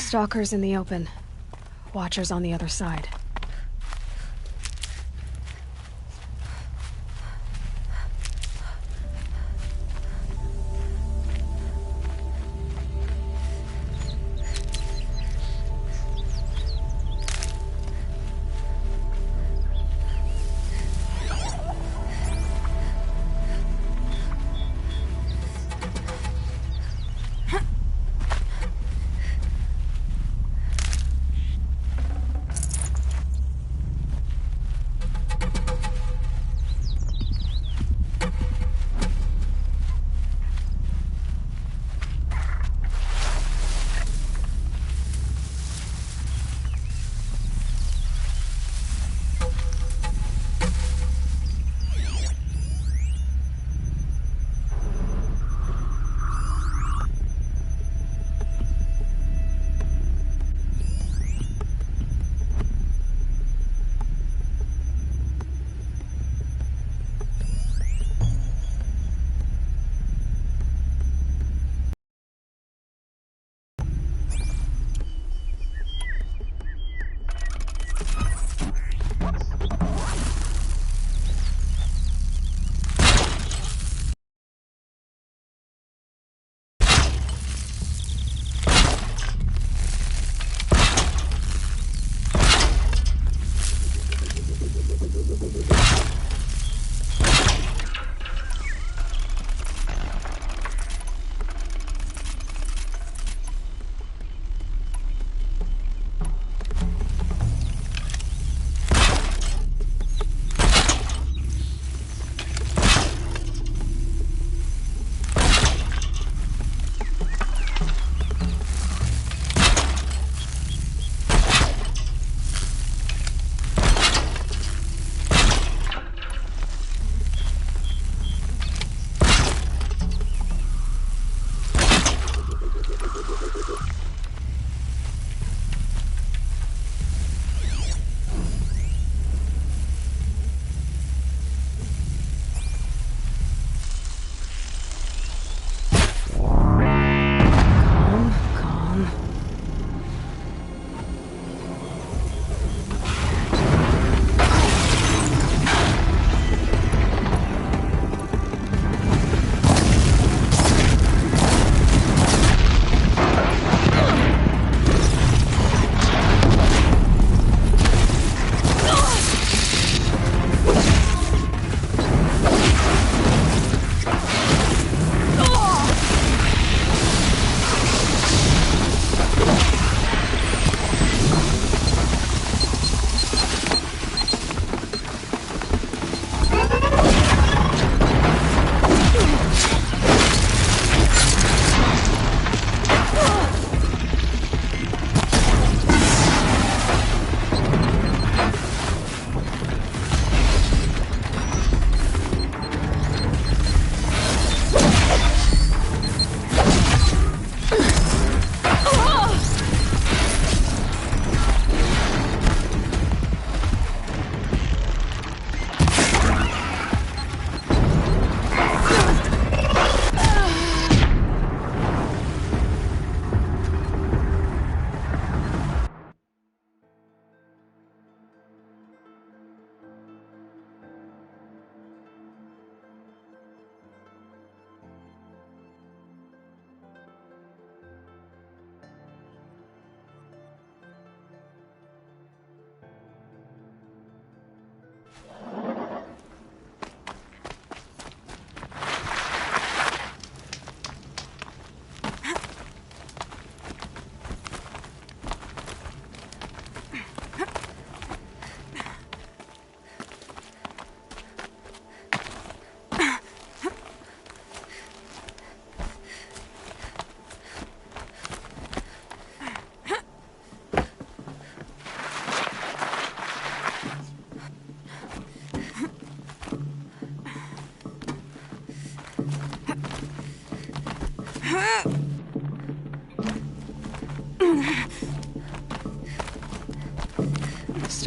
Stalkers in the open. Watchers on the other side.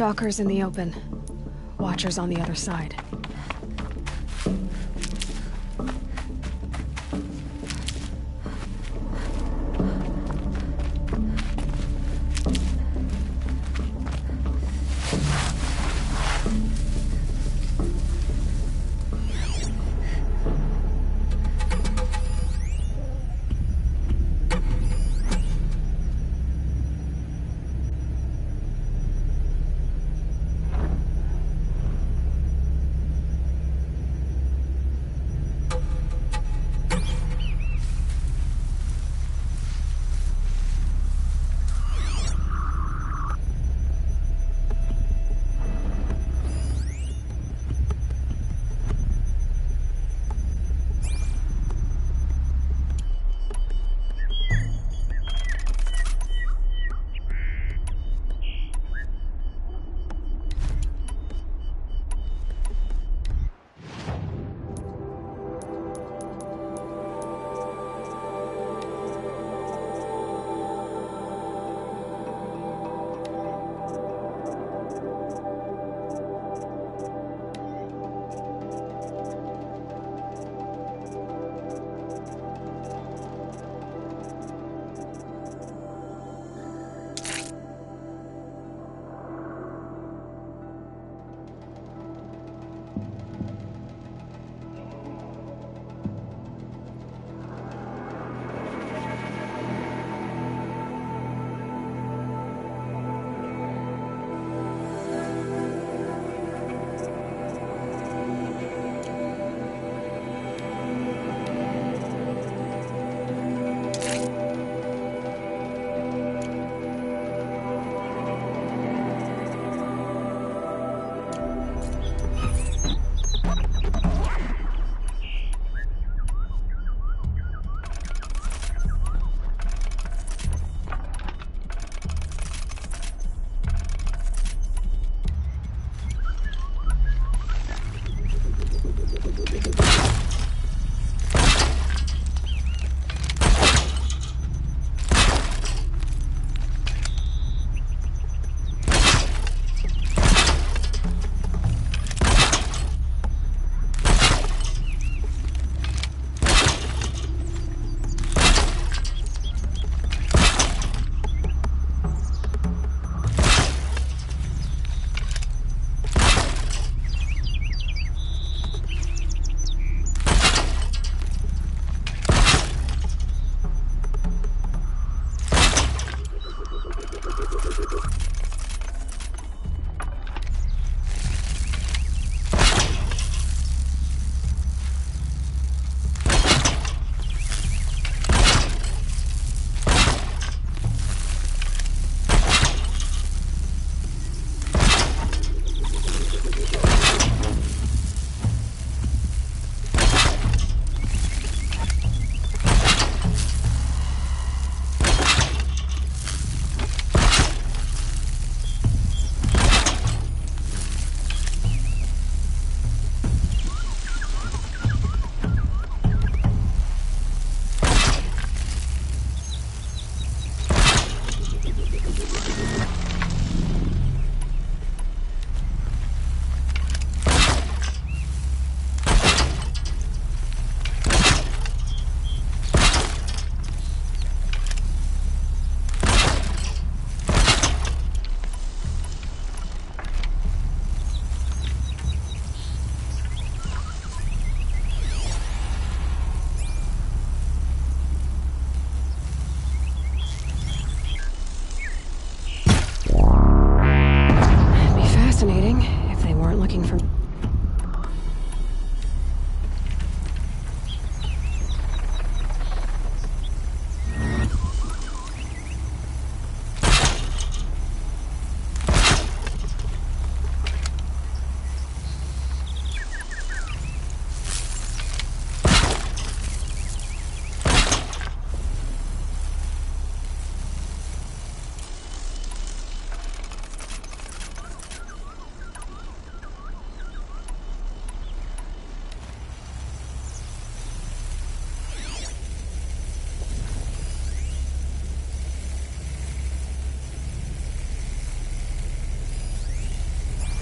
Stalkers in the open. Watchers on the other side.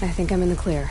I think I'm in the clear.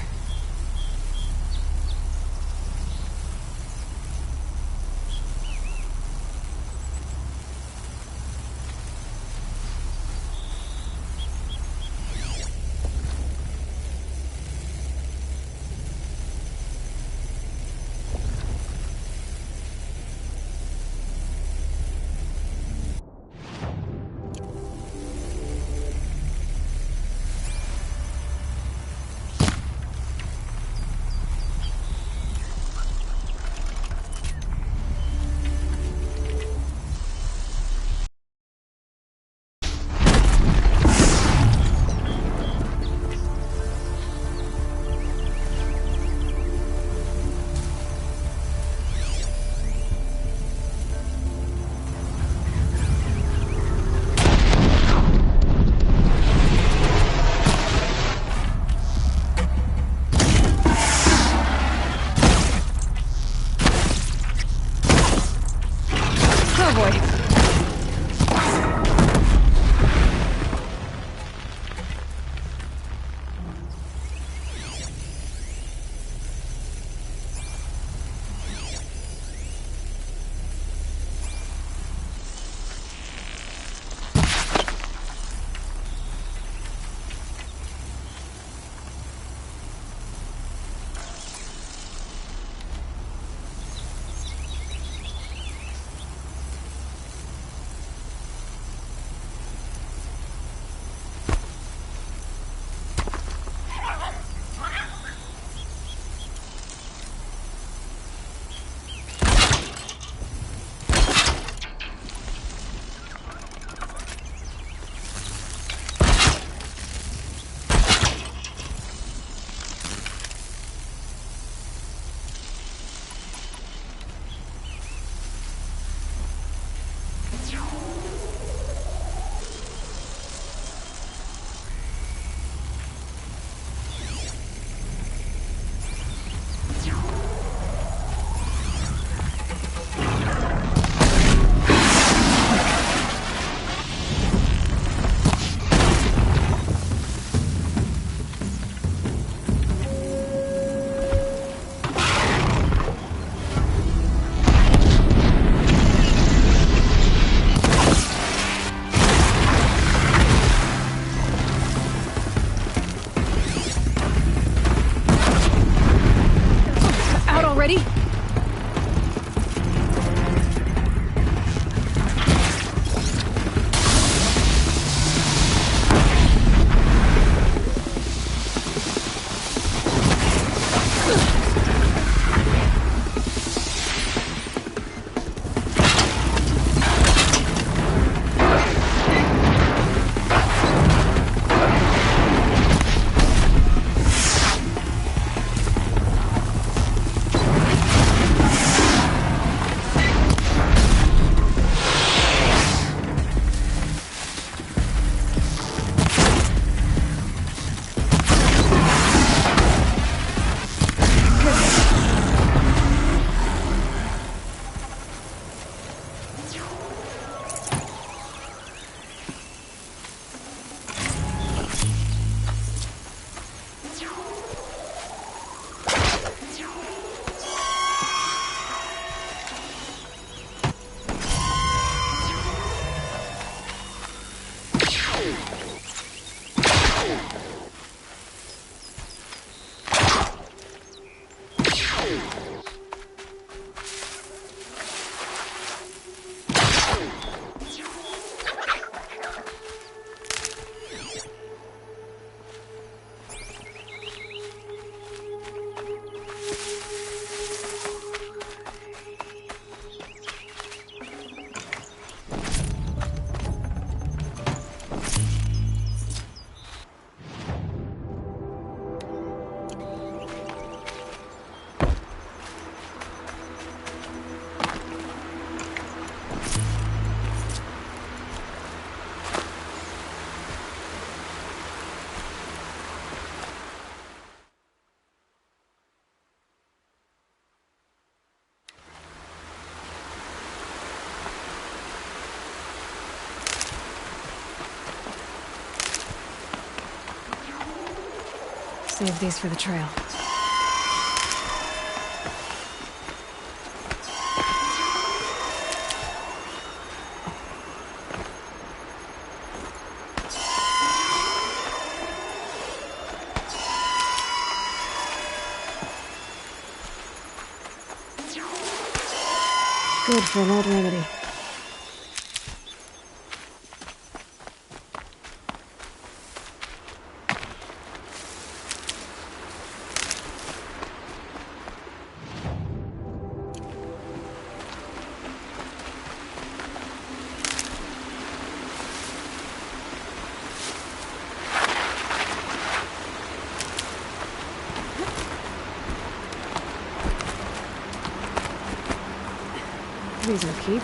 Save these for the trail. Good for an old remedy. These will keep.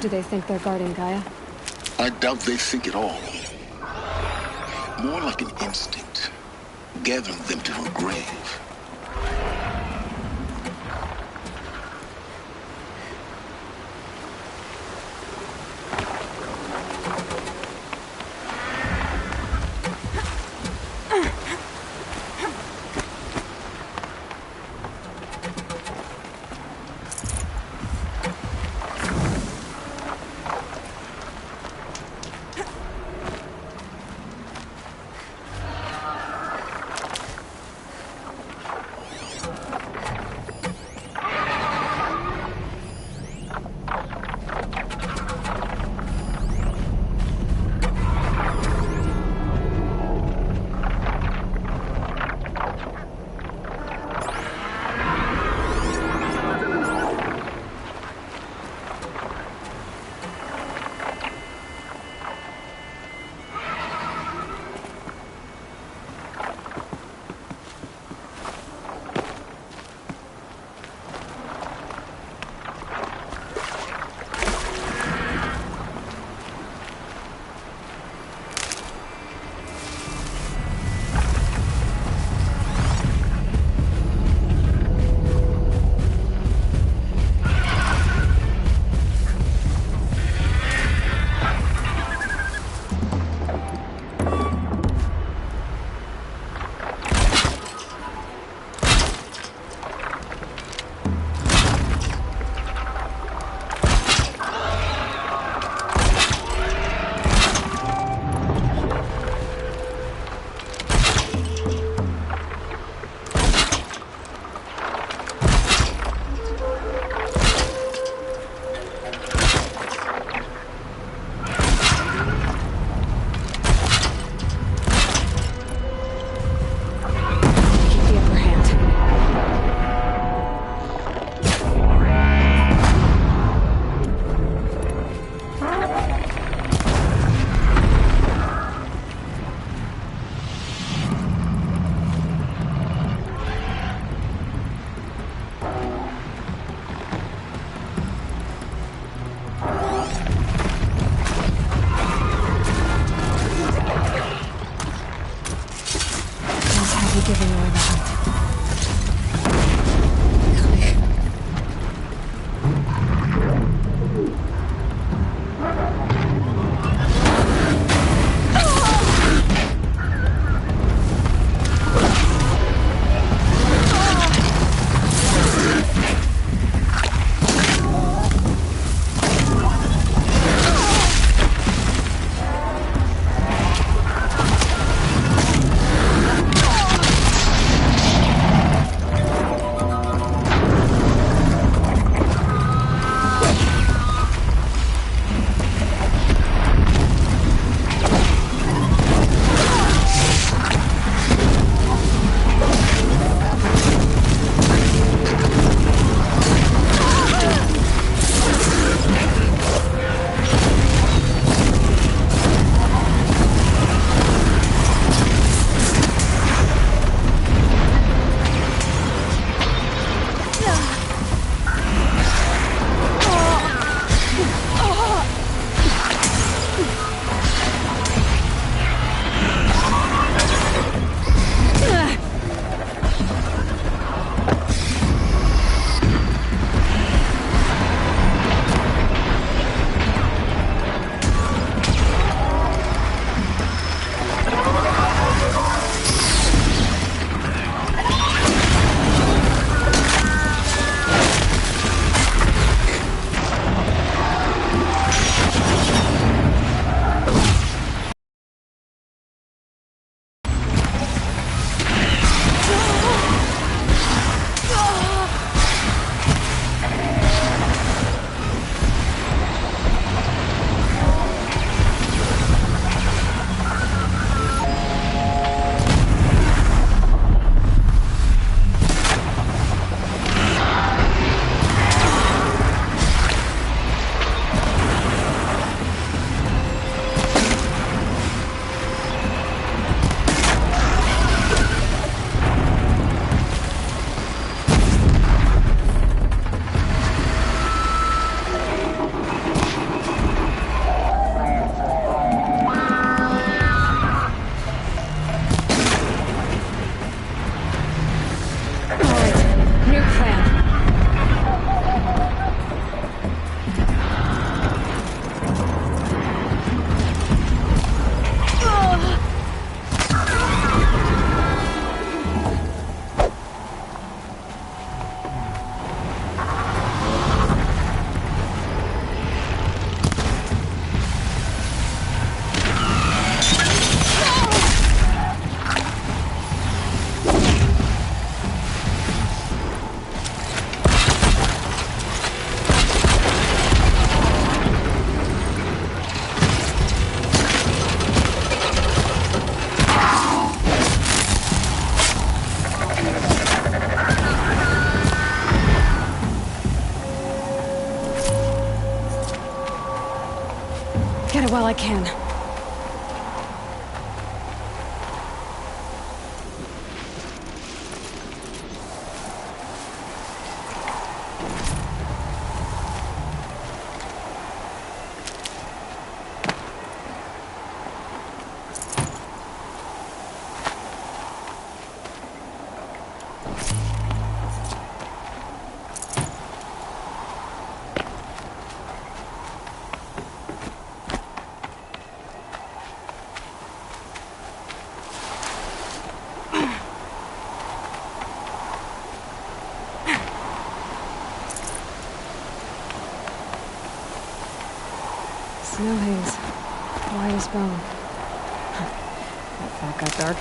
Do they think they're guarding Gaia? I doubt they think at all. More like an instinct, gathering them to her grave. it while I can. Snow haze. White as bone. That fog got dark.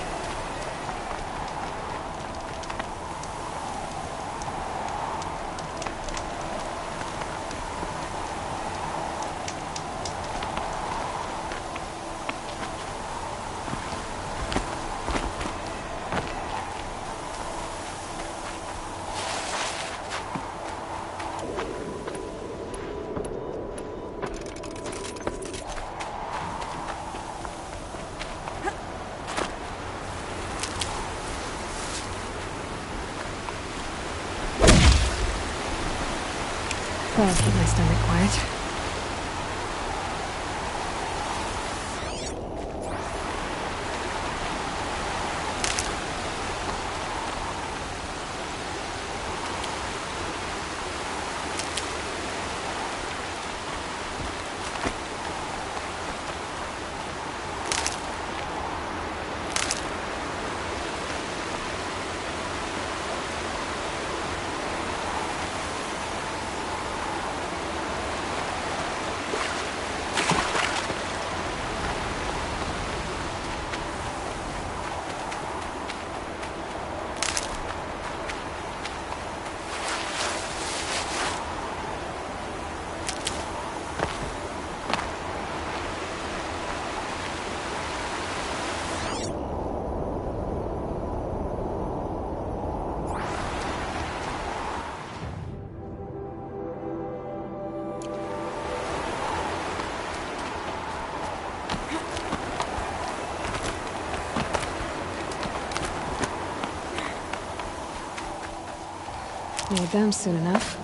That'll keep my stomach quiet. Need them soon enough.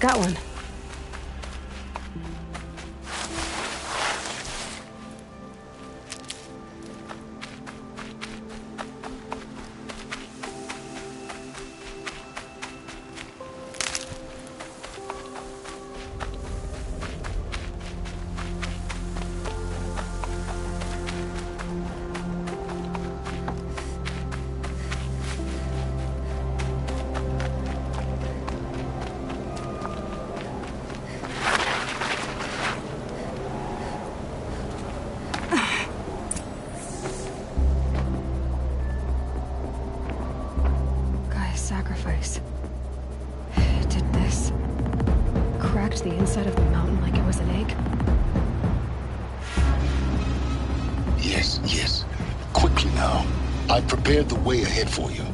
Got one. Sacrifice. It did this. Cracked the inside of the mountain like it was an egg. Yes, yes. Quickly now. I've prepared the way ahead for you.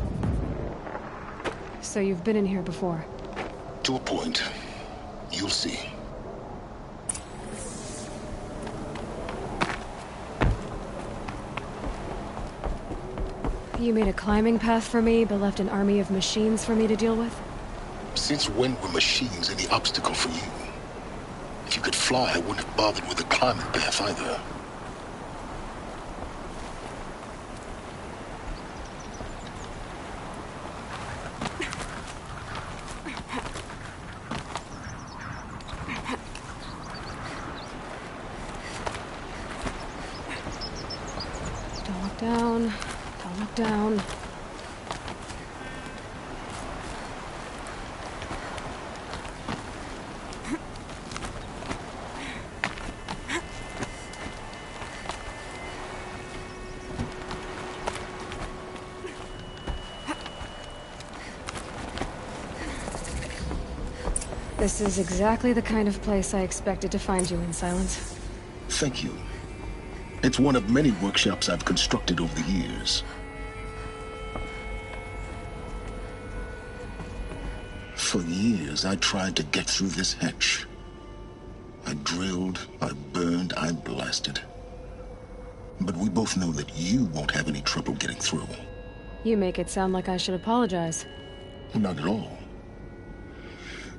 So you've been in here before? To a point. You'll see. You made a climbing path for me, but left an army of machines for me to deal with? Since when were machines any obstacle for you? If you could fly, I wouldn't have bothered with the climbing path either. Don't look down. Don't look down. This is exactly the kind of place I expected to find you in, Silence. Thank you. It's one of many workshops I've constructed over the years. For years, I tried to get through this hatch. I drilled, I burned, I blasted. But we both know that you won't have any trouble getting through. You make it sound like I should apologize. Not at all.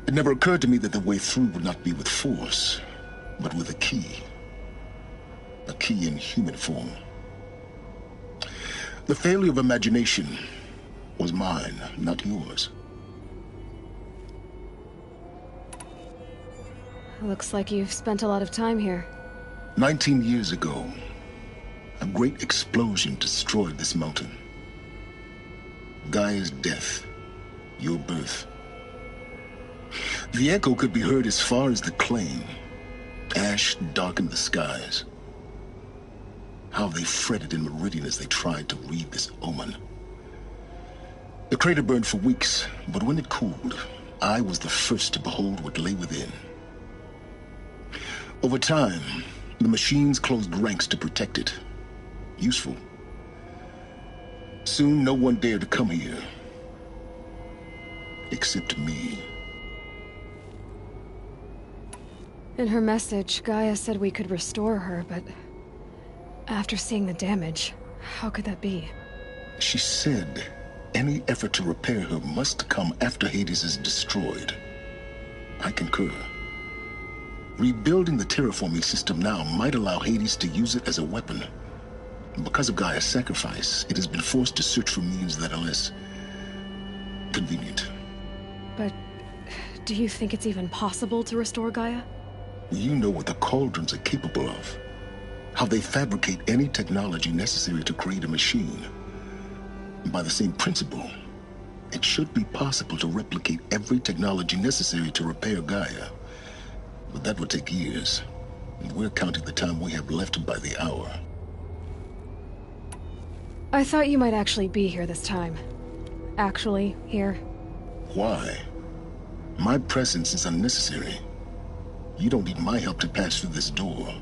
It never occurred to me that the way through would not be with force, but with a key. A key in human form. The failure of imagination was mine, not yours. Looks like you've spent a lot of time here. 19 years ago, a great explosion destroyed this mountain. Gaia's death, your birth. The echo could be heard as far as the Claim. Ash darkened the skies. How they fretted in Meridian as they tried to read this omen. The crater burned for weeks, but when it cooled, I was the first to behold what lay within. Over time, the machines closed ranks to protect it. Useful. Soon, no one dared to come here. Except me. In her message, Gaia said we could restore her, but after seeing the damage, how could that be? She said any effort to repair her must come after Hades is destroyed. I concur. Rebuilding the terraforming system now might allow Hades to use it as a weapon. Because of Gaia's sacrifice, it has been forced to search for means that are less convenient. But do you think it's even possible to restore Gaia? You know what the Cauldrons are capable of. How they fabricate any technology necessary to create a machine. By the same principle, it should be possible to replicate every technology necessary to repair Gaia. But that would take years. And we're counting the time we have left by the hour. I thought you might actually be here this time. Actually, here. Why? My presence is unnecessary. You don't need my help to pass through this door.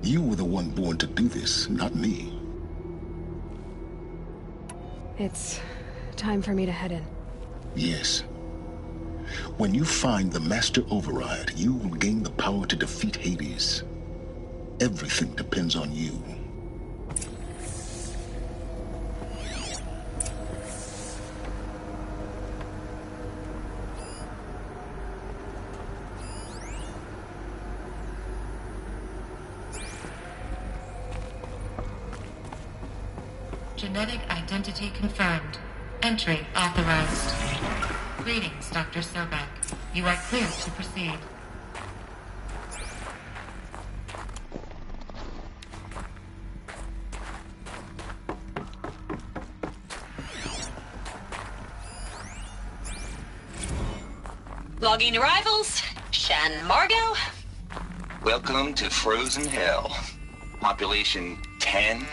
You were the one born to do this, not me. It's time for me to head in. Yes. When you find the Master Override, you will gain the power to defeat Hades. Everything depends on you. Genetic identity confirmed. Entry authorized. Greetings, Dr. Sobek. You are clear to proceed. Logging arrivals. Shen Margot. Welcome to Frozen Hell. Population 10.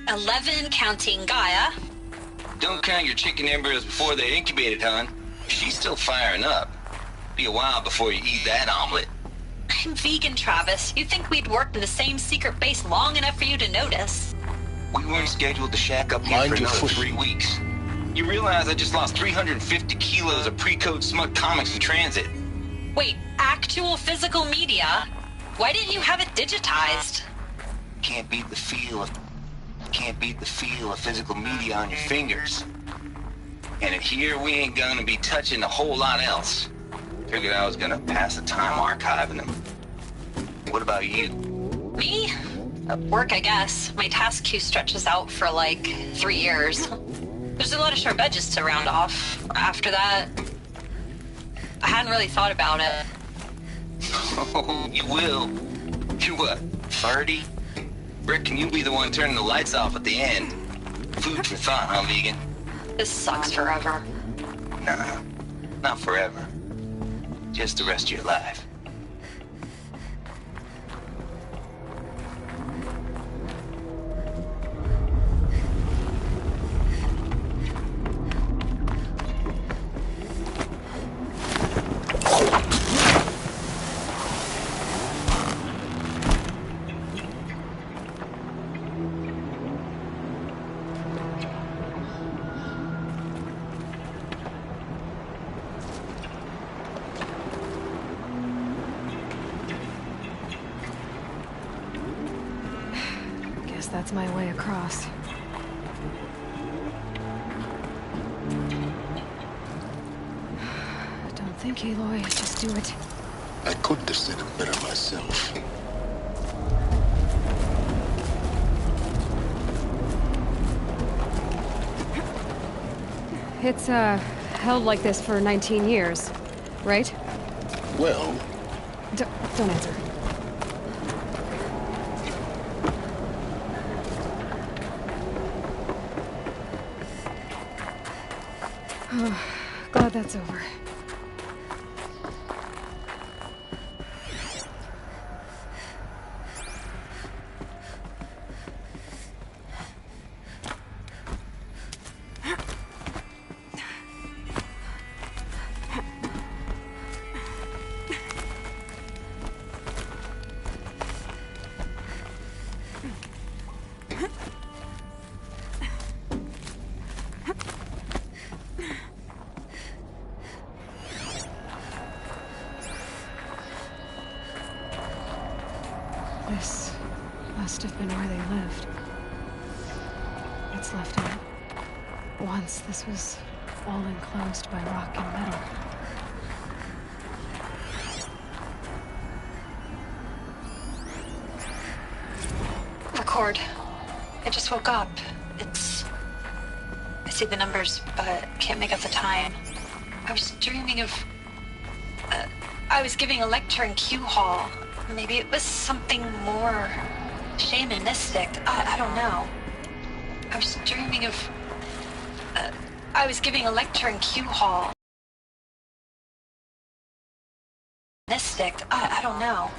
11 counting Gaia. Don't count your chicken embryos before they're incubated, hon. She's still firing up. Be a while before you eat that omelet. I'm vegan, Travis. You'd think we'd worked in the same secret base long enough for you to notice. We weren't scheduled to shack up here Mind for your another foot. 3 weeks. You realize I just lost 350 kilos of pre-code smut comics in transit. Wait, actual physical media? Why didn't you have it digitized? Can't beat the feel of physical media on your fingers. And in here, we ain't gonna be touching a whole lot else. Figured I was gonna pass the time archiving them. What about you? Me? Work, I guess. My task queue stretches out for like 3 years. There's a lot of sharp edges to round off. After that, I hadn't really thought about it. Oh, you will. You're what, 30? Rick, can you be the one turning the lights off at the end? Food for thought, huh, vegan? This sucks forever. Nah, not forever. Just the rest of your life. Guess that's my way across. Don't think, Aloy. Just do it. I couldn't have said it better myself. It's, held like this for 19 years, right? Well, Don't answer. Glad that's over. This must have been where they lived. It's left out. Once this was all enclosed by rock and metal. Record. I just woke up. I see the numbers, but can't make out the time. I was dreaming of... I was giving a lecture in Q Hall. Maybe it was something more shamanistic. I don't know. I was dreaming of... I was giving a lecture in Q Hall. Mystic. I don't know.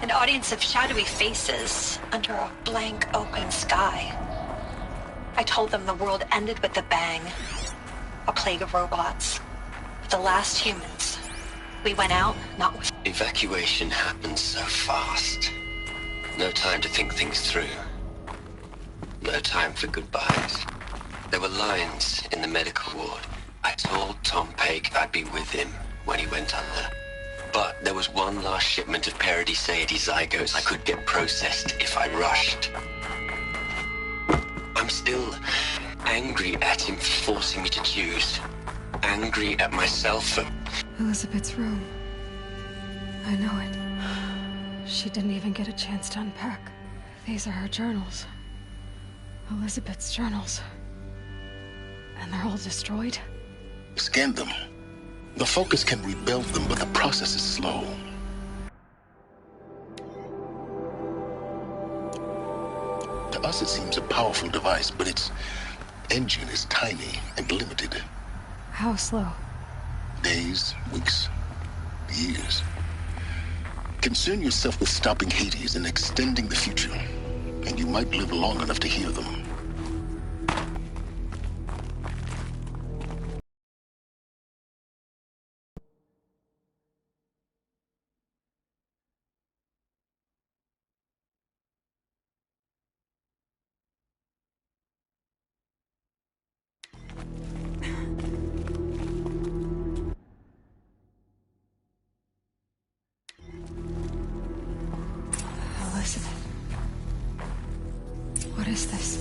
An audience of shadowy faces under a blank open sky. I told them the world ended with a bang. A plague of robots. The last humans. We went out, not with... Evacuation happened so fast. No time to think things through. No time for goodbyes. There were lines in the medical ward. I told Tom Paik I'd be with him when he went under. But there was one last shipment of Paradis-Sade zygotes I could get processed if I rushed. I'm still angry at him for forcing me to choose. Angry at myself for... Elizabeth's room. I know it. She didn't even get a chance to unpack. These are her journals. Elizabeth's journals. And they're all destroyed? Scan them. The Focus can rebuild them, but the process is slow. To us, it seems a powerful device, but its engine is tiny and limited. How slow? Days, weeks, years. Concern yourself with stopping Hades and extending the future, and you might live long enough to hear them. Elizabeth. What is this?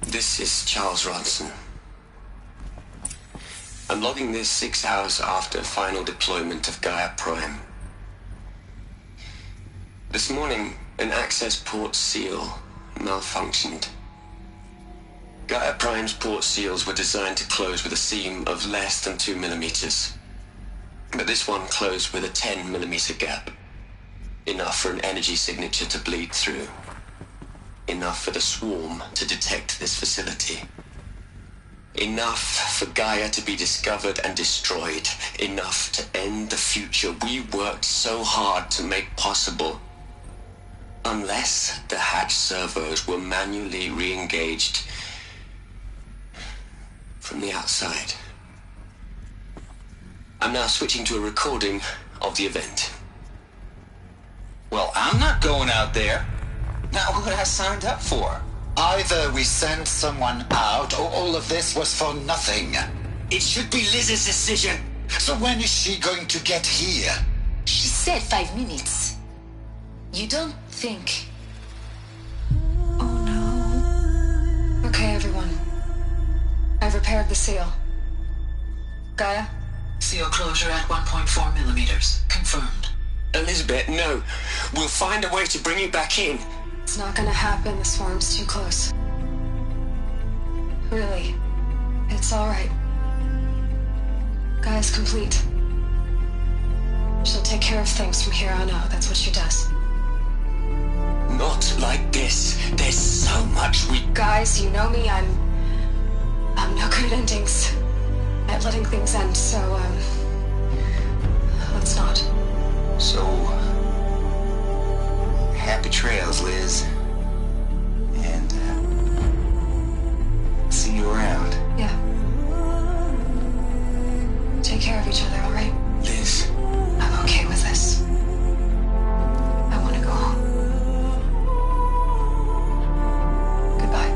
This is Charles Ronson. I'm logging this 6 hours after final deployment of Gaia Prime. This morning, an access port seal malfunctioned. Gaia Prime's port seals were designed to close with a seam of less than 2 millimeters. But this one closed with a 10 millimeter gap. Enough for an energy signature to bleed through. Enough for the swarm to detect this facility. Enough for Gaia to be discovered and destroyed. Enough to end the future we worked so hard to make possible. Unless the hatch servos were manually re-engaged from the outside. I'm now switching to a recording of the event. Well, I'm not going out there. Not what I signed up for. Either we send someone out, or all of this was for nothing. It should be Liz's decision. So when is she going to get here? She said 5 minutes. You don't think... Oh no. Okay, everyone. I've repaired the seal. Gaia? Seal closure at 1.4 millimeters. Confirmed. Elizabeth, no. We'll find a way to bring you back in. It's not gonna happen. The swarm's too close. Really. It's alright. Gaia's complete. She'll take care of things from here on out. That's what she does. Not like this. There's so much we... Guys, you know me. I'm no good at endings. At letting things end, so, let's not. So, happy trails, Liz. And, see you around. Yeah. Take care of each other, alright? Liz. I'm okay with this. I want to go home. Goodbye.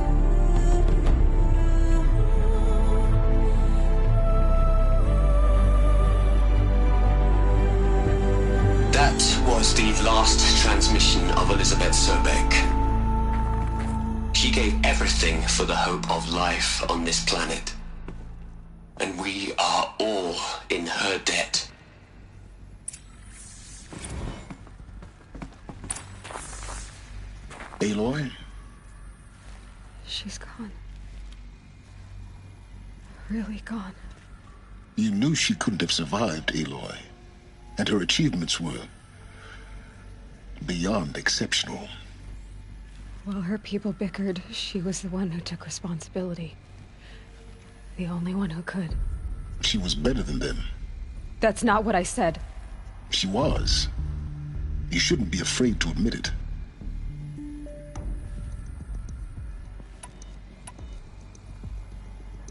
That was the last transmission of Elizabeth Sobeck. She gave everything for the hope of life on this planet. And we are all in her debt. Aloy? She's gone. Really gone. You knew she couldn't have survived, Aloy. And her achievements were beyond exceptional. While her people bickered, she was the one who took responsibility. The only one who could. She was better than them. That's not what I said. She was. You shouldn't be afraid to admit it.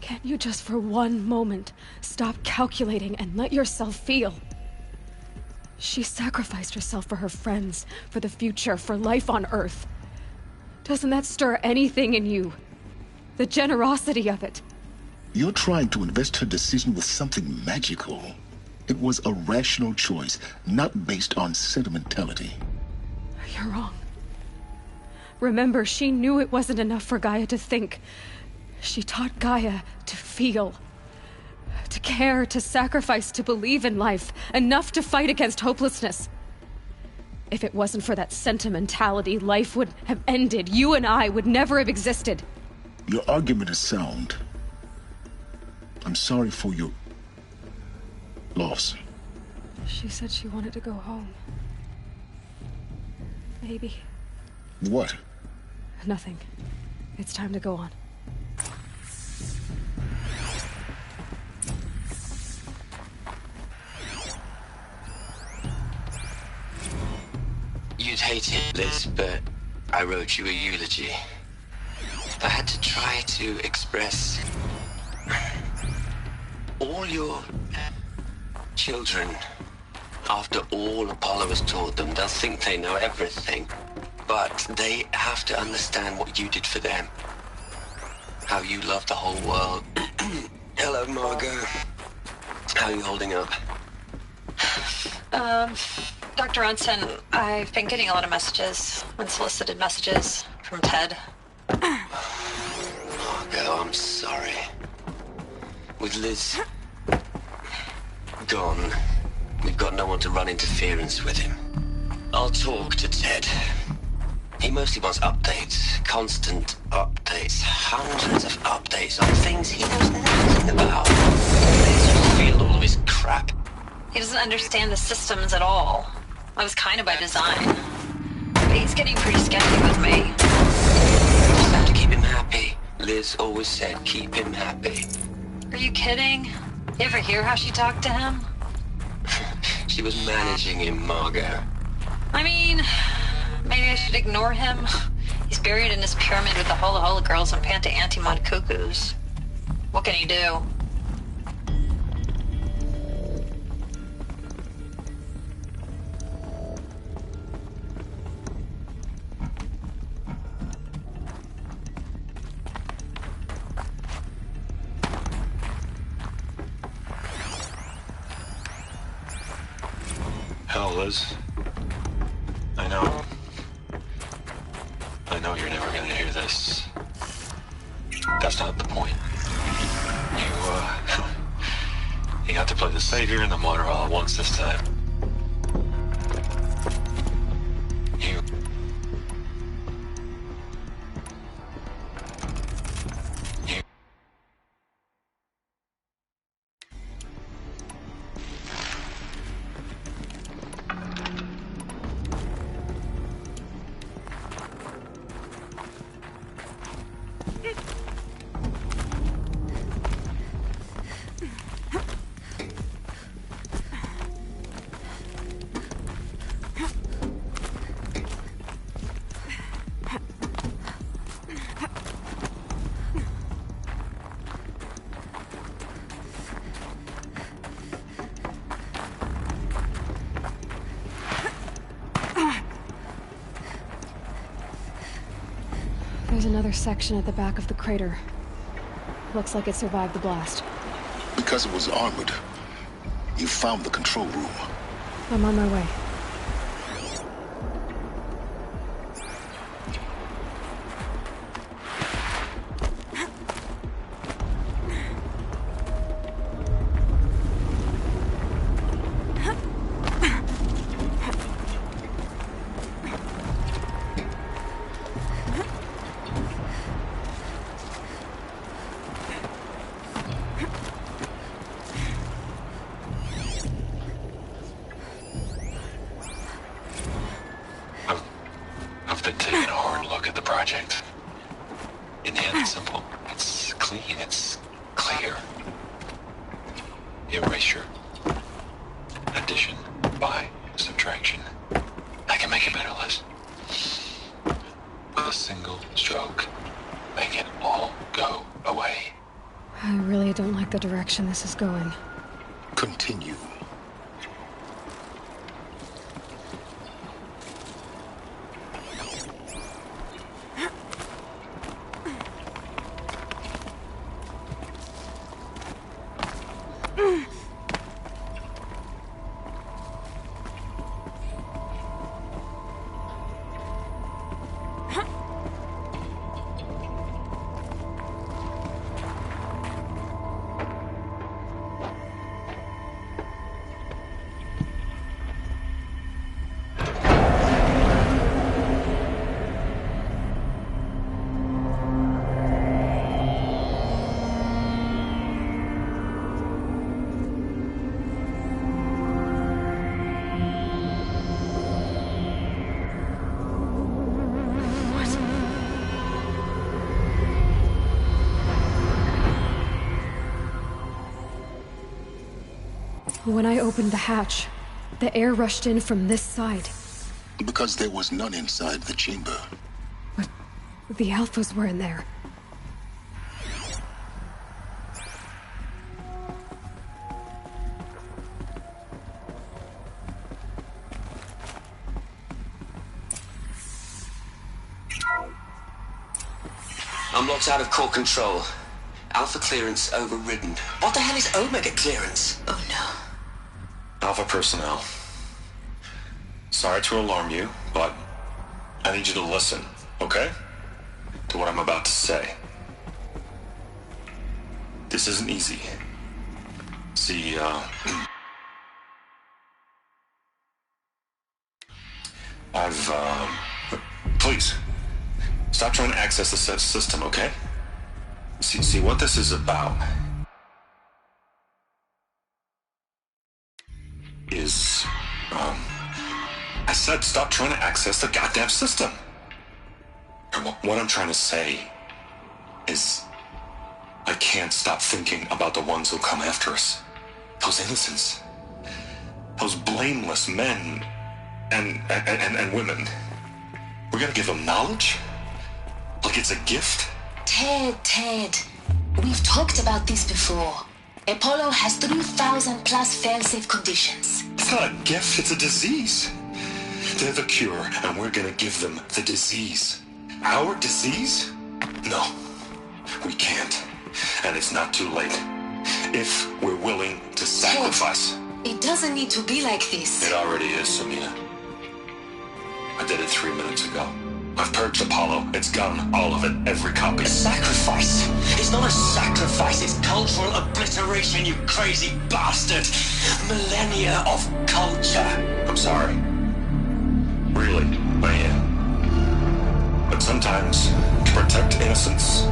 Can't you just for one moment stop calculating and let yourself feel? She sacrificed herself for her friends, for the future, for life on Earth. Doesn't that stir anything in you? The generosity of it. You're trying to invest her decision with something magical. It was a rational choice, not based on sentimentality. You're wrong. Remember, she knew it wasn't enough for Gaia to think. She taught Gaia to feel. To care, to sacrifice, to believe in life. Enough to fight against hopelessness. If it wasn't for that sentimentality, life would have ended. You and I would never have existed. Your argument is sound. I'm sorry for your loss. She said she wanted to go home. Maybe. What? Nothing. It's time to go on. You'd hate it, Liz, but I wrote you a eulogy. I had to try to express all your children. After all Apollo has taught them, they'll think they know everything. But they have to understand what you did for them. How you loved the whole world. Hello, Margot. How are you holding up? Dr. Ronson, I've been getting a lot of messages, unsolicited messages from Ted. Margot, I'm sorry. With Liz gone, we've got no one to run interference with him. I'll talk to Ted. He mostly wants updates, constant updates, hundreds of updates on things he knows nothing about. He's just field all of his crap. He doesn't understand the systems at all. I was kind of by design. But he's getting pretty sketchy with me. Just have to keep him happy. Liz always said keep him happy. Are you kidding? You ever hear how she talked to him? She was managing him, Margot. I mean, maybe I should ignore him. He's buried in his pyramid with the Hola Hola girls and Panta Antimod cuckoos. What can he do? Hell, Liz. I know you're never gonna hear this. That's not the point. You got to play the savior and the martyr all at once this time. You... There's another section at the back of the crater. Looks like it survived the blast. Because it was armored, you found the control room. I'm on my way. I've been taking a hard look at the project. In the end, it's simple. It's clean. It's clear. Erasure. Addition. By. Subtraction. I can make it better, Liz. With a single stroke. Make it all go away. I really don't like the direction this is going. Continue. When I opened the hatch, the air rushed in from this side. Because there was none inside the chamber. But the Alphas were in there. I'm locked out of core control. Alpha clearance overridden. What the hell is Omega clearance? Oh no. Alpha personnel. Sorry to alarm you, but I need you to listen, okay? To what I'm about to say. This isn't easy. See, please, stop trying to access the system, okay? See what this is about is, I said stop trying to access the goddamn system. And what I'm trying to say is I can't stop thinking about the ones who come after us. Those innocents. Those blameless men and women. We're gonna give them knowledge? Like it's a gift? Ted. We've talked about this before. Apollo has 3,000 plus fail-safe conditions. It's not a gift, it's a disease. They're the cure, and we're gonna give them the disease. Our disease? No, we can't. And it's not too late. If we're willing to sacrifice. Ted, it doesn't need to be like this. It already is, Samina. I did it 3 minutes ago. I've purged Apollo. It's gone. All of it. Every copy. A sacrifice? It's not a sacrifice. It's cultural obliteration, you crazy bastard. Millennia of culture. I'm sorry. Really, I am. But sometimes, to protect innocence,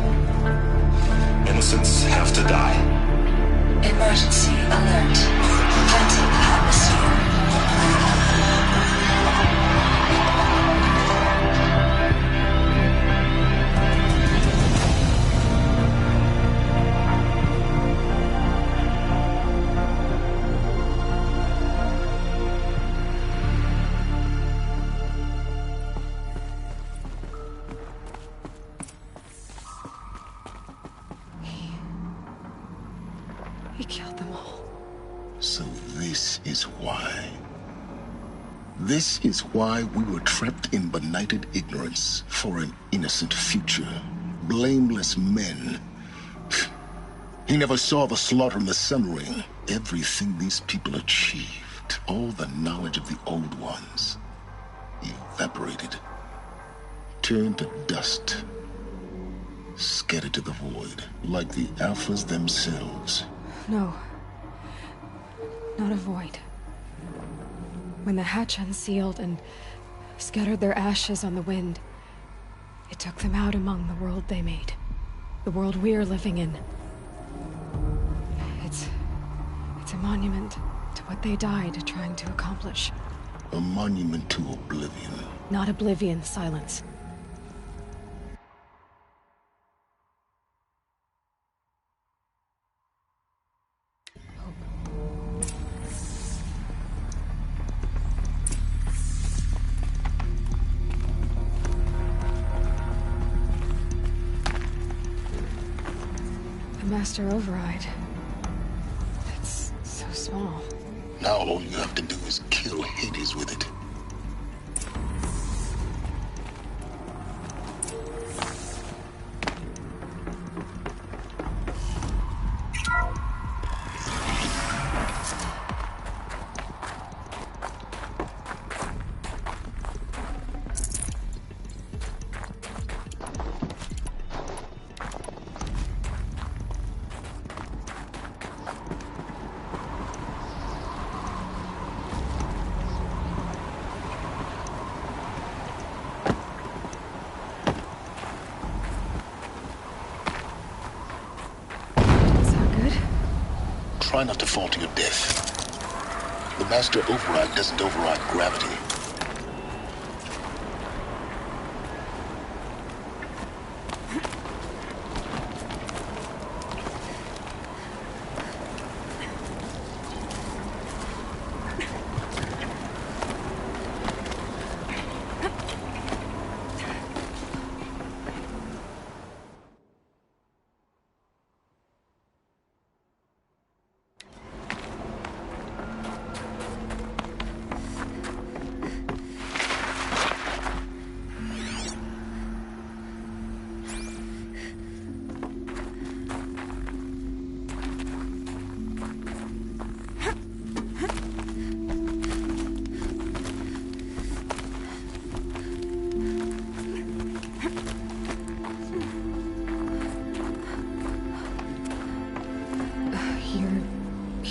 innocents have to die. Emergency alert. Hunting atmosphere. He killed them all. So this is why. This is why we were trapped in benighted ignorance for an innocent future. Blameless men. He never saw the slaughter in the Sun Ring. Everything these people achieved, all the knowledge of the old ones, evaporated, turned to dust, scattered to the void, like the Alphas themselves. No. Not a void. When the hatch unsealed and scattered their ashes on the wind, it took them out among the world they made. The world we're living in. It's a monument to what they died trying to accomplish. A monument to oblivion. Not oblivion, Silence. The Master Override. It's so small. Now all you have to do is kill Hades with it. Try not to fall to your death. The Master Override doesn't override gravity.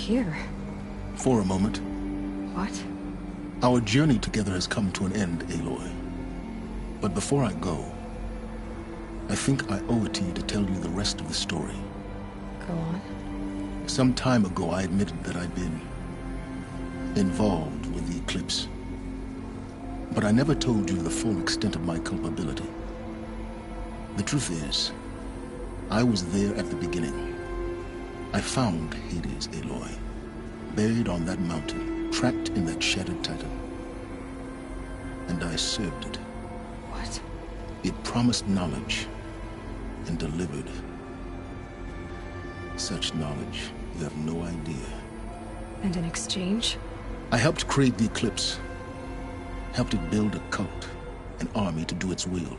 here? For a moment. What? Our journey together has come to an end, Aloy. But before I go, I think I owe it to you to tell you the rest of the story. Go on. Some time ago, I admitted that I'd been involved with the Eclipse. But I never told you the full extent of my culpability. The truth is, I was there at the beginning. I found Hades, Aloy, buried on that mountain, trapped in that shattered titan. And I served it. What? It promised knowledge and delivered. Such knowledge, you have no idea. And in exchange? I helped create the Eclipse. Helped it build a cult, an army to do its will.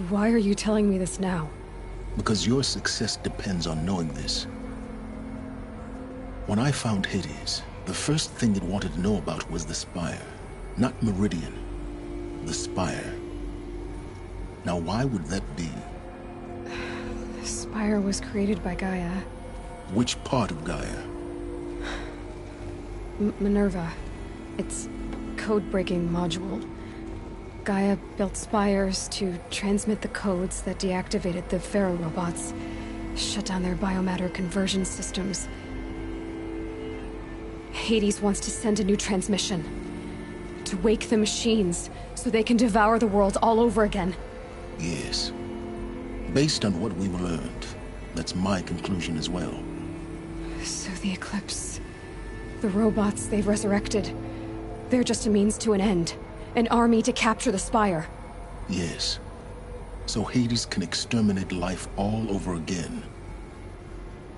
Why are you telling me this now? Because your success depends on knowing this. When I found Hades, the first thing it wanted to know about was the Spire. Not Meridian. The Spire. Now why would that be? The Spire was created by Gaia. Which part of Gaia? Minerva. Its code-breaking module. Gaia built spires to transmit the codes that deactivated the Pharaoh robots, shut down their biomatter conversion systems. Hades wants to send a new transmission. To wake the machines, so they can devour the world all over again. Yes. Based on what we've learned, that's my conclusion as well. So the Eclipse... the robots they've resurrected... they're just a means to an end. An army to capture the Spire. Yes. So Hades can exterminate life all over again.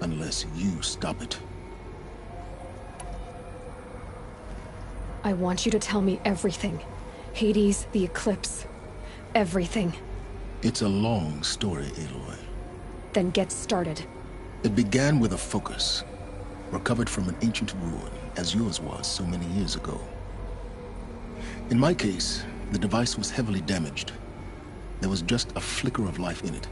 Unless you stop it. I want you to tell me everything. Hades, the Eclipse. Everything. It's a long story, Aloy. Then get started. It began with a focus. Recovered from an ancient ruin, as yours was so many years ago. In my case, the device was heavily damaged. There was just a flicker of life in it.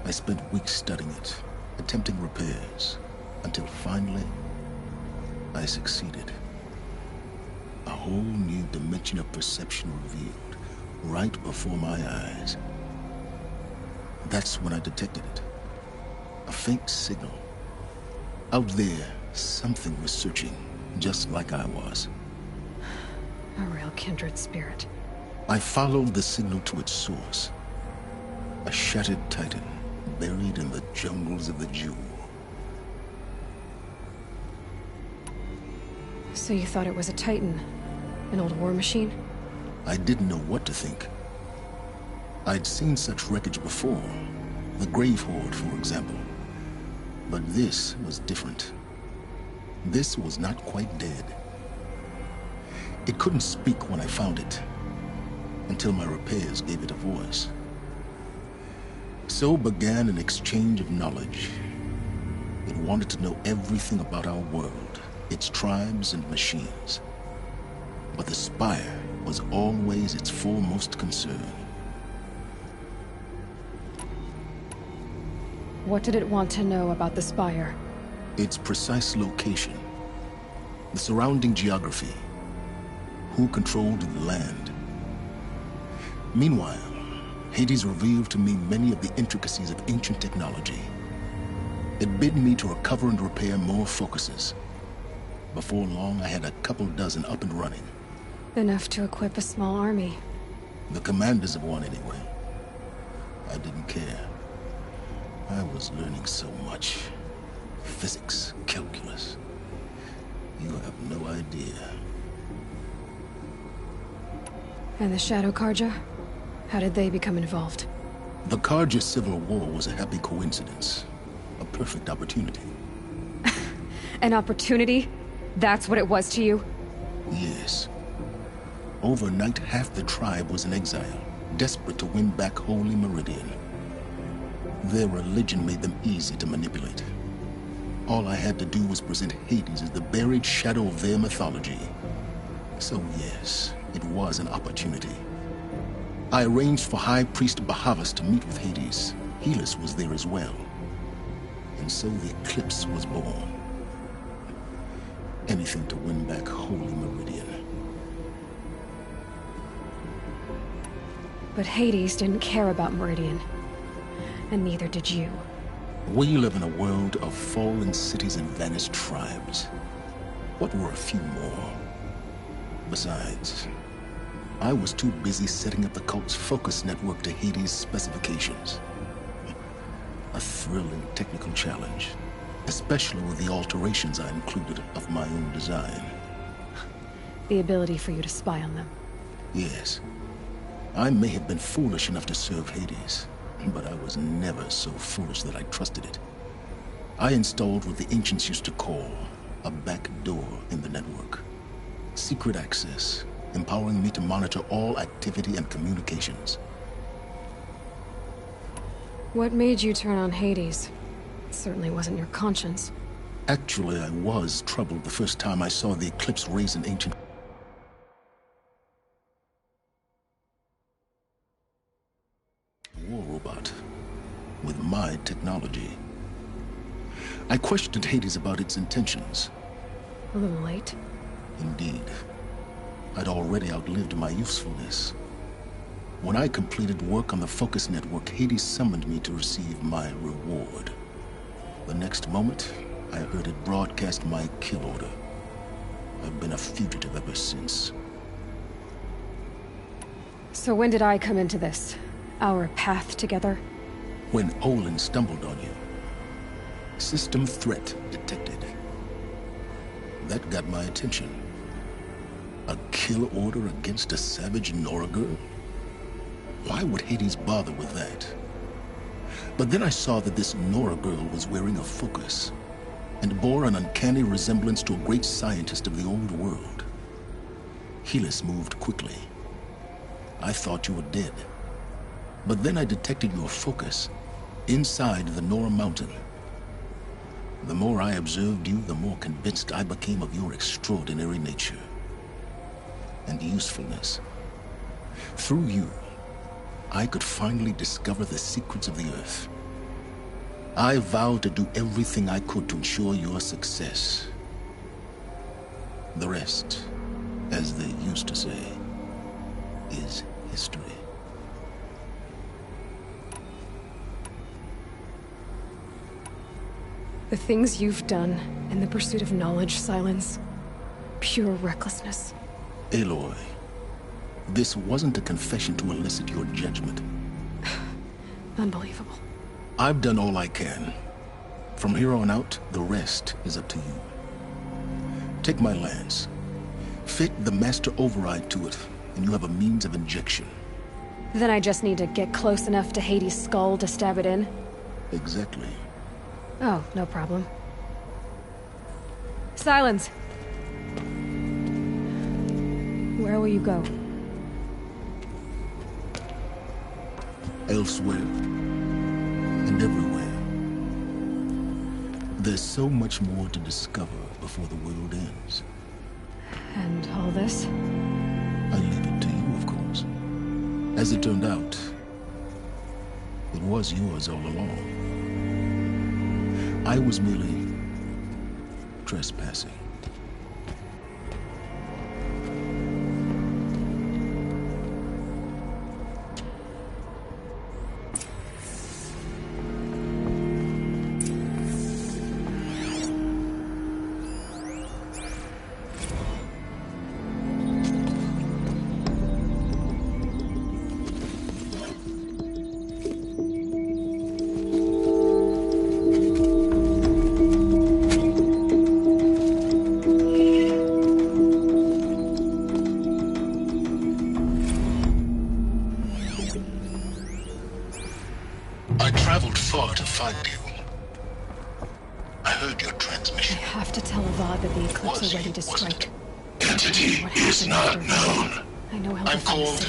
I spent weeks studying it, attempting repairs, until finally, I succeeded. A whole new dimension of perception revealed, right before my eyes. That's when I detected it. A faint signal. Out there, something was searching, just like I was. A real kindred spirit. I followed the signal to its source. A shattered titan, buried in the jungles of the Jewel. So you thought it was a titan? An old war machine? I didn't know what to think. I'd seen such wreckage before. The Grave Horde, for example. But this was different. This was not quite dead. It couldn't speak when I found it, until my repairs gave it a voice. So began an exchange of knowledge. It wanted to know everything about our world, its tribes and machines. But the Spire was always its foremost concern. What did it want to know about the Spire? Its precise location, the surrounding geography, who controlled the land. Meanwhile, Hades revealed to me many of the intricacies of ancient technology. It bid me to recover and repair more focuses. Before long, I had a couple dozen up and running. Enough to equip a small army. The commanders of one, anyway. I didn't care. I was learning so much. Physics, calculus. You have no idea. And the Shadow Carja? How did they become involved? The Carja Civil War was a happy coincidence. A perfect opportunity. An opportunity? That's what it was to you? Yes. Overnight, half the tribe was in exile, desperate to win back Holy Meridian. Their religion made them easy to manipulate. All I had to do was present Hades as the buried shadow of their mythology. So yes, it was an opportunity. I arranged for High Priest Bahavas to meet with Hades. Helis was there as well. And And so the Eclipse was born. Anything to win back Holy Meridian. But Hades didn't care about Meridian. And neither did you. We live in a world of fallen cities and vanished tribes. What were a few more? Besides, I was too busy setting up the cult's focus network to Hades' specifications. A thrilling technical challenge, especially with the alterations I included of my own design. The ability for you to spy on them. Yes. I may have been foolish enough to serve Hades, but I was never so foolish that I trusted it. I installed what the ancients used to call a back door in the network. Secret access, empowering me to monitor all activity and communications. What made you turn on Hades? It certainly wasn't your conscience. Actually, I was troubled the first time I saw the Eclipse raise an ancient war robot with my technology. I questioned Hades about its intentions. A little late. Indeed. I'd already outlived my usefulness. When I completed work on the Focus Network, Hades summoned me to receive my reward. The next moment, I heard it broadcast my kill order. I've been a fugitive ever since. So when did I come into this? Our path together? When Olin stumbled on you. System threat detected. That got my attention. A kill order against a savage Nora girl? Why would Hades bother with that? But then I saw that this Nora girl was wearing a focus, and bore an uncanny resemblance to a great scientist of the old world. Helis moved quickly. I thought you were dead. But then I detected your focus inside the Nora Mountain. The more I observed you, the more convinced I became of your extraordinary nature and usefulness. Through you, I could finally discover the secrets of the Earth. I vowed to do everything I could to ensure your success. The rest, as they used to say, is history. The things you've done in the pursuit of knowledge, Silence. Pure recklessness. Aloy, this wasn't a confession to elicit your judgment. Unbelievable. I've done all I can. From here on out, the rest is up to you. Take my lance. Fit the master override to it, and you have a means of injection. Then I just need to get close enough to Hades' skull to stab it in? Exactly. Oh, no problem. Silence! Where will you go? Elsewhere. And everywhere. There's so much more to discover before the world ends. And all this? I leave it to you, of course. As it turned out, it was yours all along. I was merely trespassing.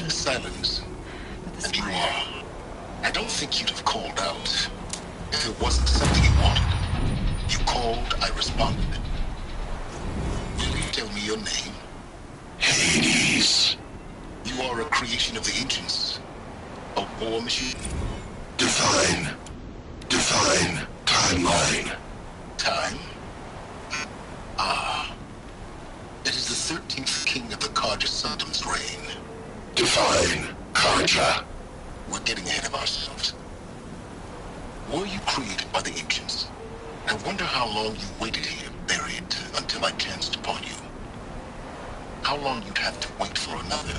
Silence. And you are. I don't think you'd have called out if it wasn't something you wanted. You called, I responded. Will you tell me your name? Hades. You are a creation of the ancients. A war machine. Divine time. timeline. Time? Ah. It is the 13th king of the Carja Sanctum's reign. Define Carja. We're getting ahead of ourselves. Were you created by the ancients? I wonder how long you waited here, buried, until I chanced upon you. How long you'd have to wait for another.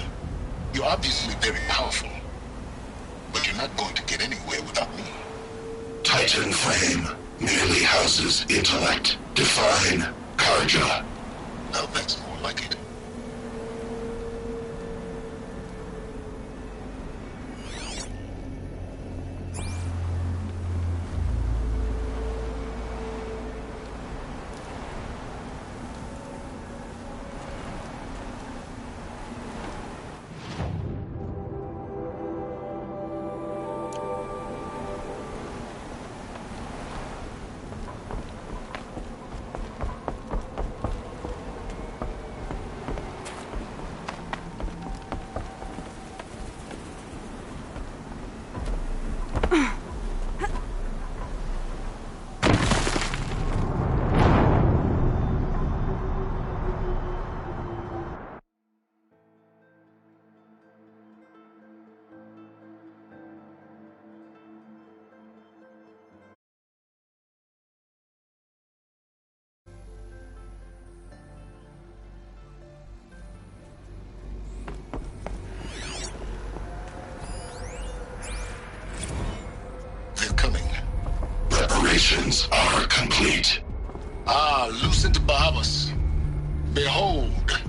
You're obviously very powerful, but you're not going to get anywhere without me. Titan Flame merely houses intellect. Define Carja. Now that's more like it. Preparations are complete. Ah, Lucent Bahavas. Behold,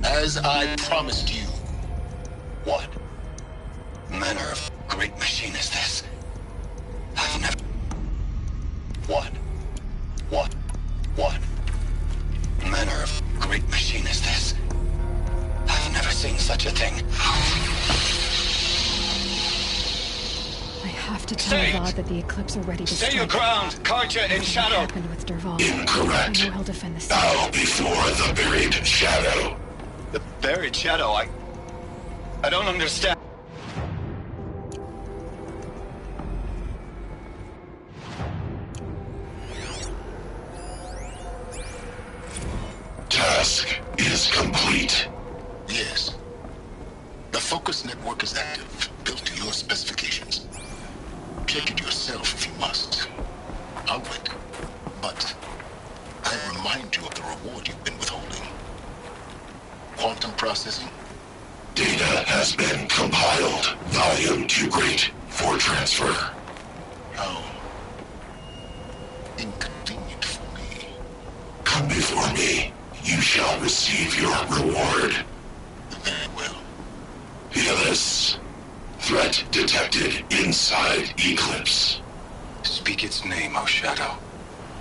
as I promised you. What manner of great machine is this? I've never... What manner of great machine is this? I've never seen such a thing. I have to tell God that the Eclipse already destroyed. Stay your ground! Carja in shadow! What happened with Dervahl? Incorrect. I know he'll defend the city. Bow before the buried shadow. The buried shadow, I don't understand. Task is complete. Yes. The focus network is active, built to your specifications. Check it yourself if you must. I'll wait. But I remind you of the reward you've been withholding. Quantum processing? Data has been compiled. Volume too great for transfer. How inconvenient for me. Come before me. You shall receive your reward. Very well. Helis. Threat detected inside Eclipse. Speak its name, O Shadow,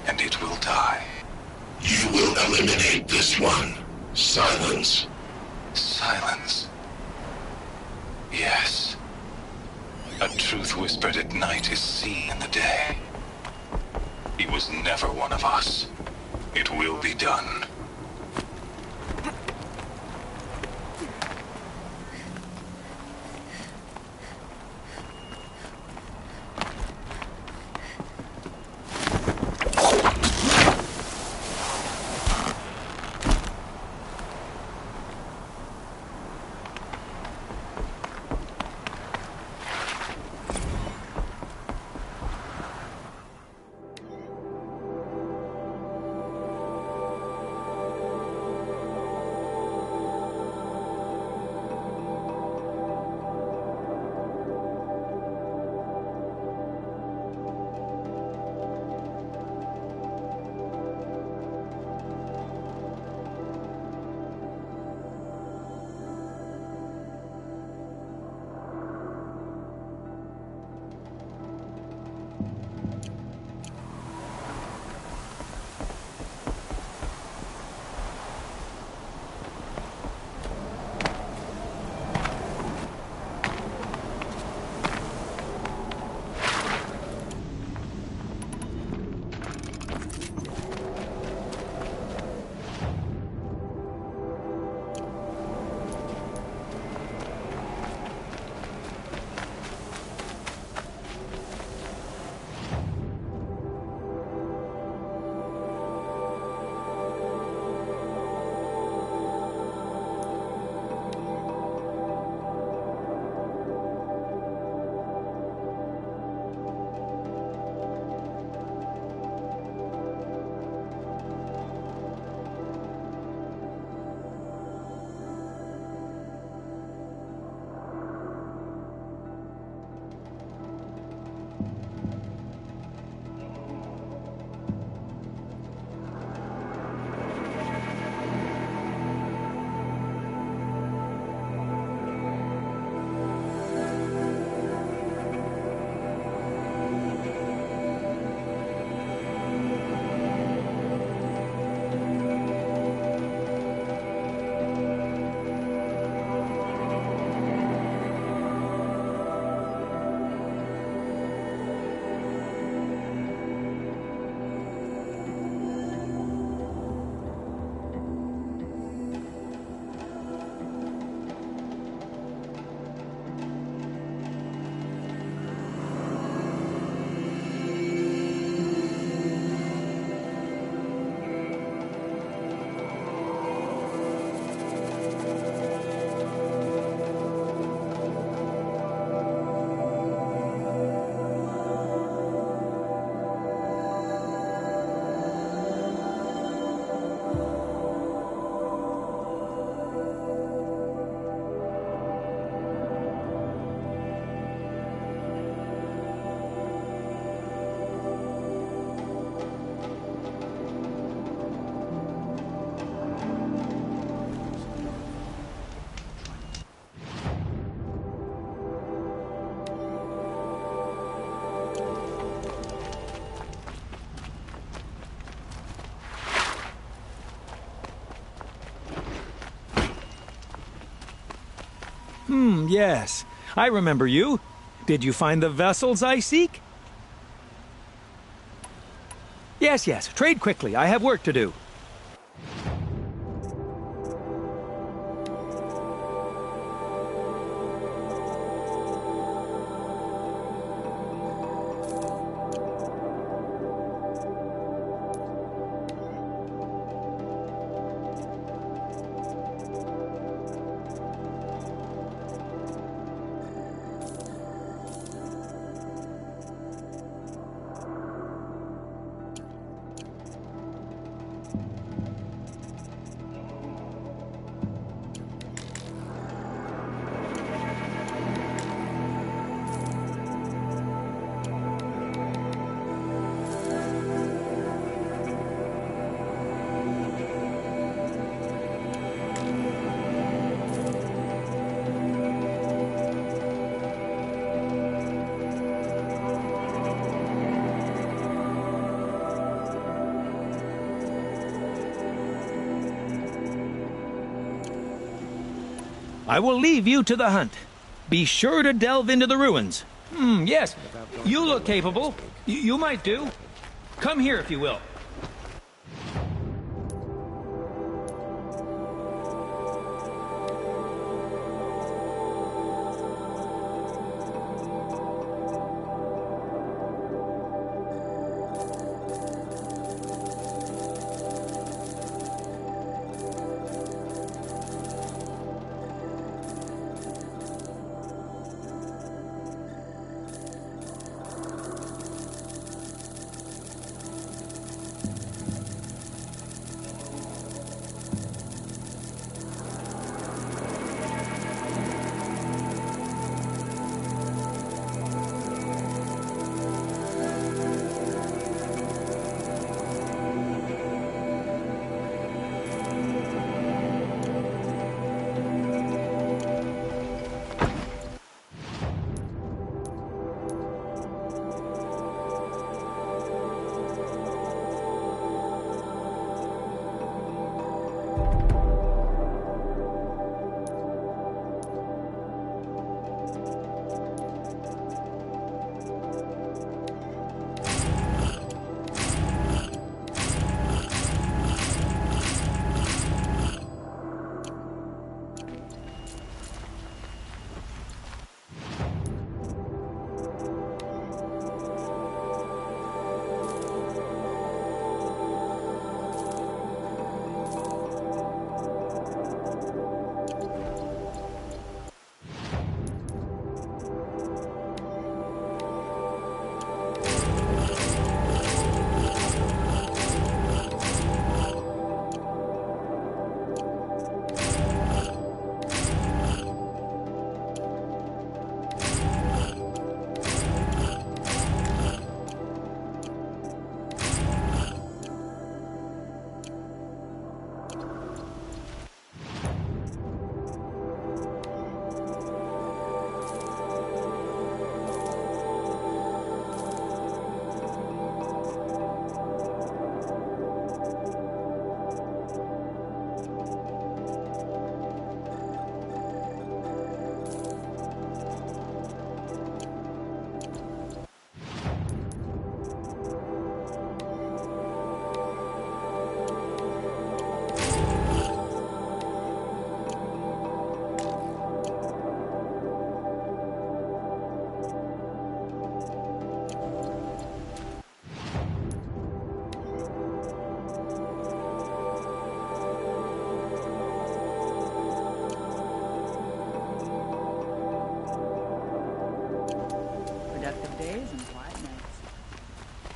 and it will die. You will eliminate this one. Silence. Silence. Yes. A truth whispered at night is seen in the day. He was never one of us. It will be done. Yes. I remember you. Did you find the vessels I seek? Yes. Trade quickly. I have work to do. I will leave you to the hunt. Be sure to delve into the ruins. Yes. You look capable. You might do. Come here if you will.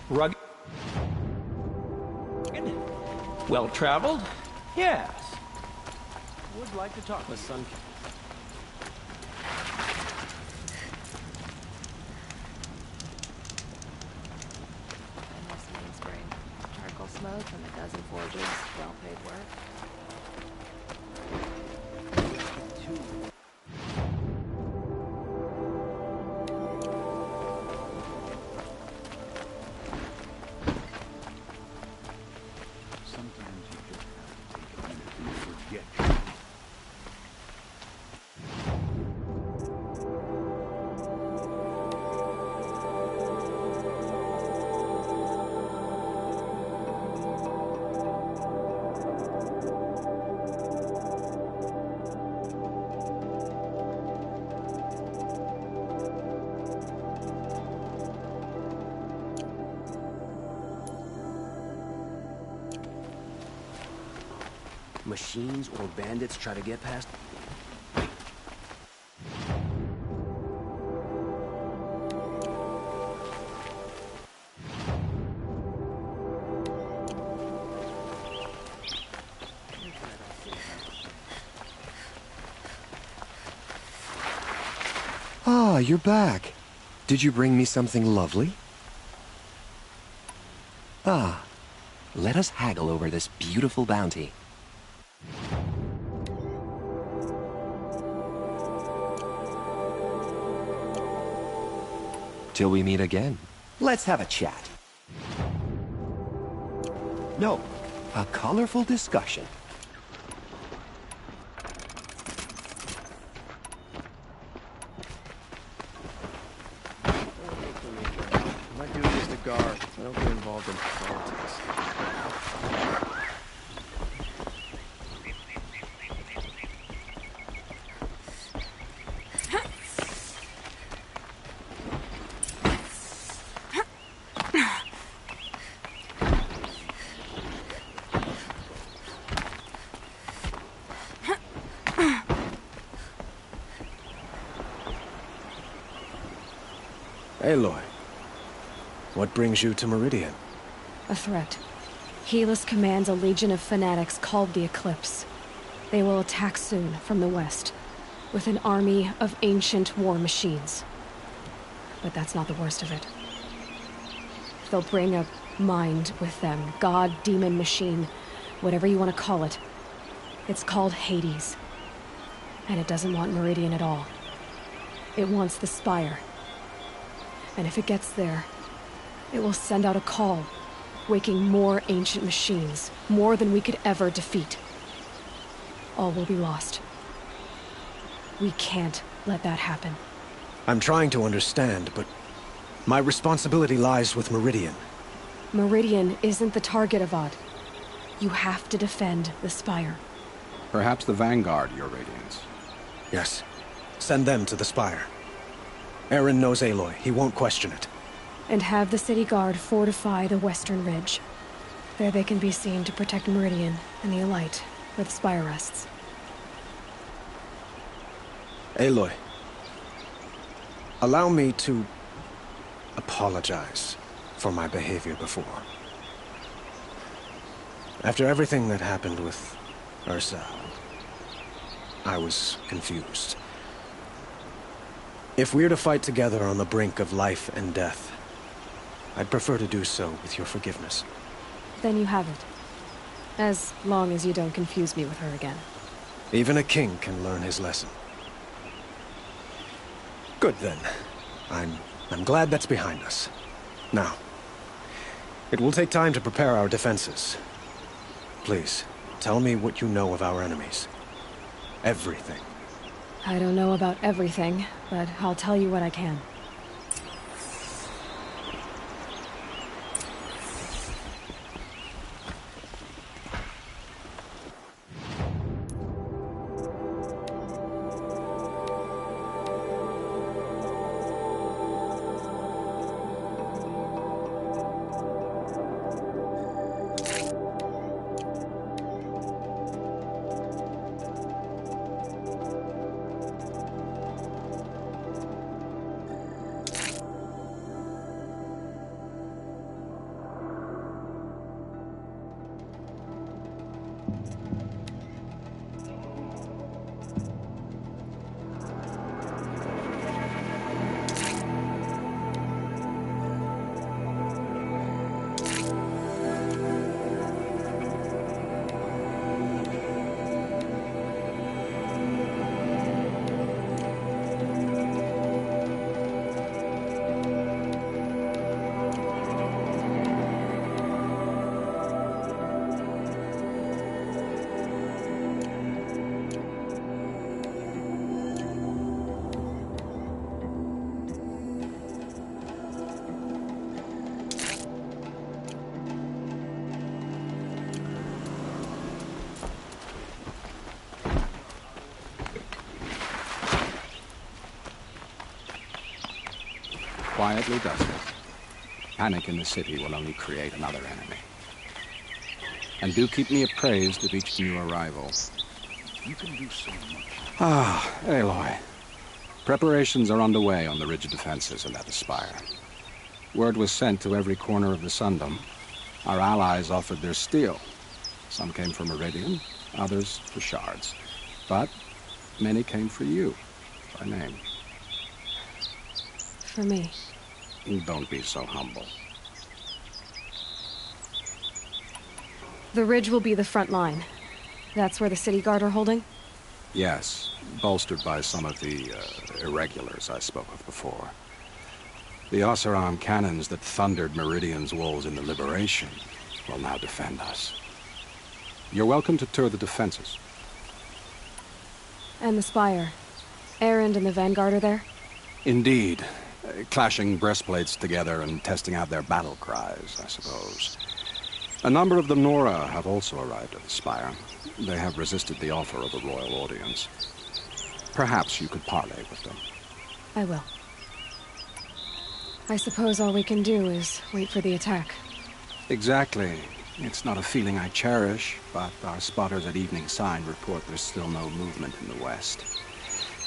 Rugged? Well-traveled? Yes. Would like to talk with son. Charcoal smoke and a dozen forges, well-paid work. machines or bandits try to get past... Ah, you're back. Did you bring me something lovely? Ah, let us haggle over this beautiful bounty. Till we meet again, let's have a chat. No, a colorful discussion. My duty is to guard. I don't get involved in politics. Aloy, what brings you to Meridian? A threat. Helis commands a legion of fanatics called the Eclipse. They will attack soon from the west, with an army of ancient war machines. But that's not the worst of it. They'll bring a mind with them, god, demon, machine, whatever you want to call it. It's called Hades. And it doesn't want Meridian at all. It wants the Spire. And if it gets there, it will send out a call, waking more ancient machines, more than we could ever defeat. All will be lost. We can't let that happen. I'm trying to understand, but my responsibility lies with Meridian. Meridian isn't the target, Avad. You have to defend the Spire. Perhaps the Vanguard, Your Radiance. Yes. Send them to the Spire. Eren knows Aloy. He won't question it. And have the city guard fortify the western ridge. There they can be seen to protect Meridian and the Elite, where the Spire rests. Aloy, allow me to apologize for my behavior before. After everything that happened with Ursa, I was confused. If we're to fight together on the brink of life and death, I'd prefer to do so with your forgiveness. Then you have it. As long as you don't confuse me with her again. Even a king can learn his lesson. Good then. I'm glad that's behind us. Now, it will take time to prepare our defenses. Please, tell me what you know of our enemies. Everything. I don't know about everything, but I'll tell you what I can. Quietly does it. Panic in the city will only create another enemy. And do keep me appraised of each new arrival. You can do so much. Ah, Aloy. Preparations are underway on the ridge defenses and at the spire. Word was sent to every corner of the Sundom. Our allies offered their steel. Some came for Meridian, others for shards. But many came for you, by name. For me. Don't be so humble. The ridge will be the front line. That's where the city guard are holding? Yes, bolstered by some of the irregulars I spoke of before. The Oseram cannons that thundered Meridian's walls in the Liberation will now defend us. You're welcome to tour the defenses. And the spire. Erend and the Vanguard are there? Indeed. Clashing breastplates together and testing out their battle cries, I suppose. A number of the Nora have also arrived at the spire. They have resisted the offer of a royal audience. Perhaps you could parley with them. I will. I suppose all we can do is wait for the attack. Exactly. It's not a feeling I cherish, but our spotters at Evening Sign report there's still no movement in the west.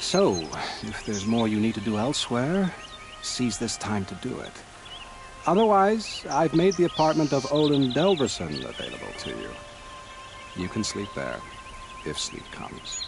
So, if there's more you need to do elsewhere, seize this time to do it. Otherwise, I've made the apartment of Olin Delverson available to you. You can sleep there, if sleep comes.